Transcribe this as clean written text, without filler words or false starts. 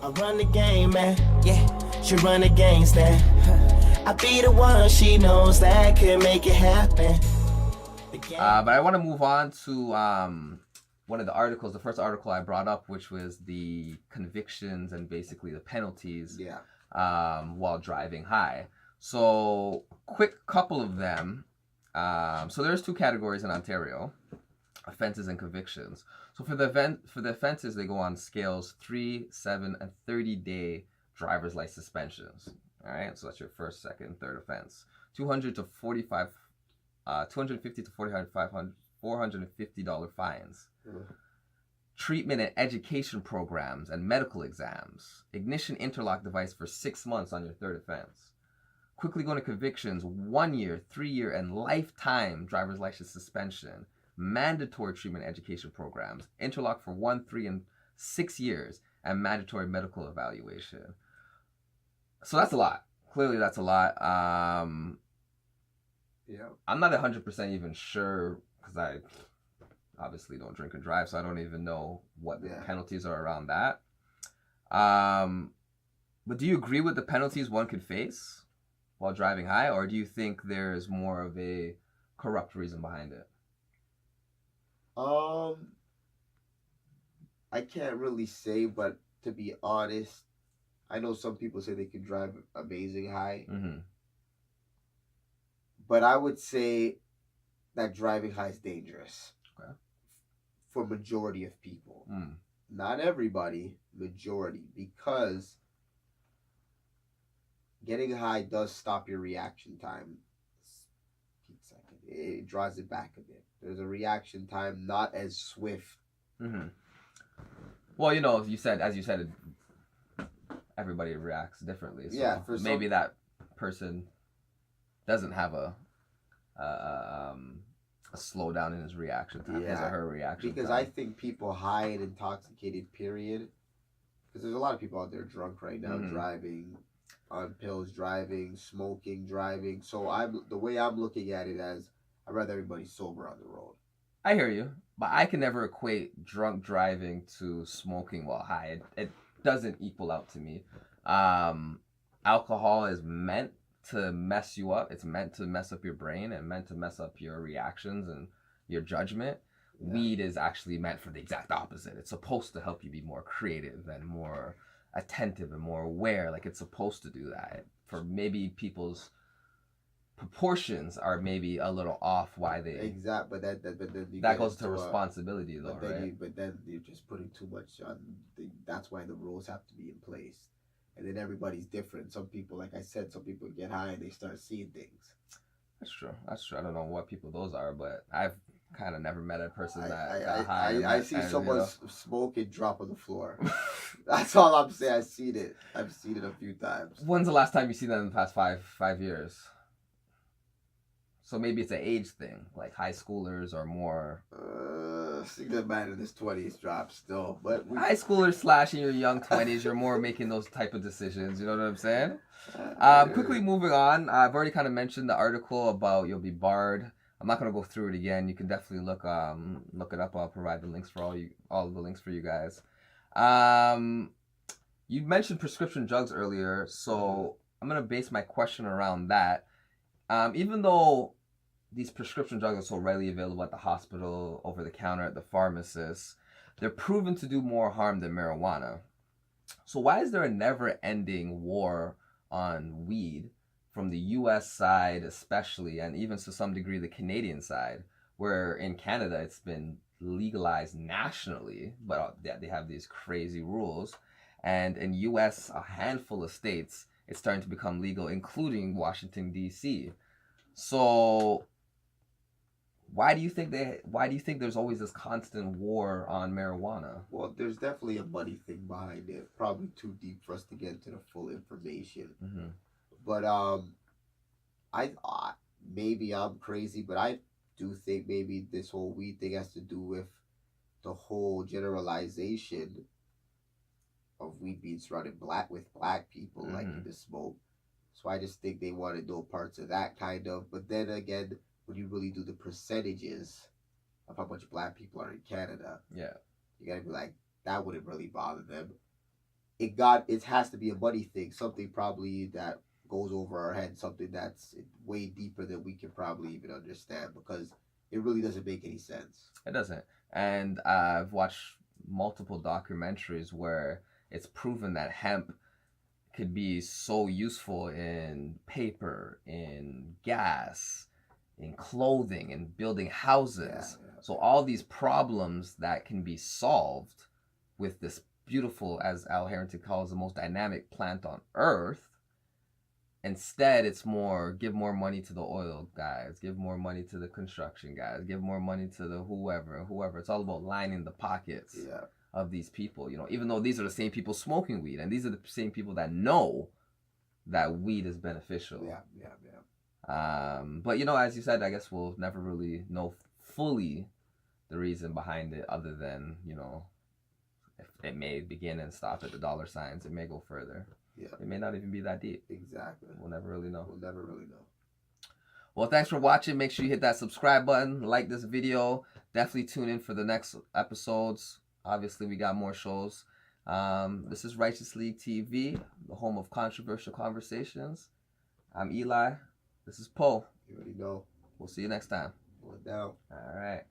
I run the game, man. Yeah, she run the gangsta. I be the one she knows that can make it happen. But I want to move on to one of the articles, the first article I brought up, which was the convictions and basically the penalties while driving high. So, quick couple of them. So there's two categories in Ontario, offenses and convictions. So for the offenses, they go on scales 3, 7, and 30-day driver's license suspensions. All right, so that's your first, second, third offense. 200 to 45, 250 to 450 fines. Treatment and education programs and medical exams. Ignition interlock device for 6 months on your third offense. Quickly going to convictions: 1 year, 3 year, and lifetime driver's license suspension. Mandatory treatment education programs, interlock for 1, 3, and 6 years, and mandatory medical evaluation. So that's a lot. Clearly, that's a lot. I'm not 100% even sure, because I obviously don't drink and drive, so I don't even know what the penalties are around that. But do you agree with the penalties one could face while driving high, or do you think there's more of a corrupt reason behind it? I can't really say, but to be honest, I know some people say they can drive amazing high. But I would say that driving high is dangerous. Okay. For majority of people. Not everybody, majority. Because getting high does stop your reaction time. It draws it back a bit. There's a reaction time, not as swift. Well, you know, as you said, everybody reacts differently. So maybe that person doesn't have a slowdown in his reaction time, his or her reaction because time. I think people high and intoxicated, period, because there's a lot of people out there drunk right now, driving, on pills driving, smoking driving. So the way I'm looking at it as, I'd rather everybody sober on the road. I hear you, but I can never equate drunk driving to smoking while high. It doesn't equal out to me. Alcohol is meant to mess you up. It's meant to mess up your brain and meant to mess up your reactions and your judgment. Weed is actually meant for the exact opposite. It's supposed to help you be more creative and more attentive and more aware. Like, it's supposed to do that. For maybe people's proportions are maybe a little off why they but then that goes to responsibility though, right? But then you're just putting too much on that's why the rules have to be in place, and then everybody's different. Some people, like I said, some people get high and they start seeing things. That's true. I don't know what people those are, but I've kind of never met a person that got high. I see someone smoke and drop on the floor. That's all I'm saying. I've seen it a few times. When's the last time you seen that in the past 5 years? So maybe it's an age thing, like high schoolers or more. See that man in his 20s drop still, but high schoolers / in your young 20s, you're more making those type of decisions. You know what I'm saying? Quickly moving on. I've already kind of mentioned the article about you'll be barred. I'm not gonna go through it again. You can definitely look it up. I'll provide the links for all of the links for you guys. You mentioned prescription drugs earlier, so I'm gonna base my question around that. Even though these prescription drugs are so readily available at the hospital, over the counter, at the pharmacist, they're proven to do more harm than marijuana. So why is there a never-ending war on weed from the U.S. side especially, and even to some degree the Canadian side, where in Canada it's been legalized nationally, but they have these crazy rules, and in U.S. a handful of states it's starting to become legal, including Washington, D.C. So why do you think there's always this constant war on marijuana? Well, there's definitely a money thing behind it. Probably too deep for us to get into the full information. But I maybe I'm crazy, but I do think maybe this whole weed thing has to do with the whole generalization of weed being surrounded with black people liking to smoke. So I just think they want to know parts of that kind of. But then again, when you really do the percentages of how much black people are in Canada, you gotta be like, that wouldn't really bother them. it has to be a money thing, something probably that goes over our head, something that's way deeper than we can probably even understand, because it really doesn't make any sense. It doesn't. And I've watched multiple documentaries where it's proven that hemp could be so useful in paper, in gas, in clothing, in building houses. Yeah. So all these problems that can be solved with this beautiful, as Al Harrington calls, the most dynamic plant on earth. Instead, it's more, give more money to the oil guys, give more money to the construction guys, give more money to the whoever. It's all about lining the pockets of these people, even though these are the same people smoking weed, and these are the same people that know that weed is beneficial. But, as you said, I guess we'll never really know fully the reason behind it, other than, if it may begin and stop at the dollar signs. It may go further. Yeah. It may not even be that deep. Exactly. We'll never really know. Well, thanks for watching. Make sure you hit that subscribe button, like this video. Definitely tune in for the next episodes. Obviously, we got more shows. This is Righteous League TV, the home of controversial conversations. I'm Eli. This is Po. You already know. We'll see you next time. Going down. All right.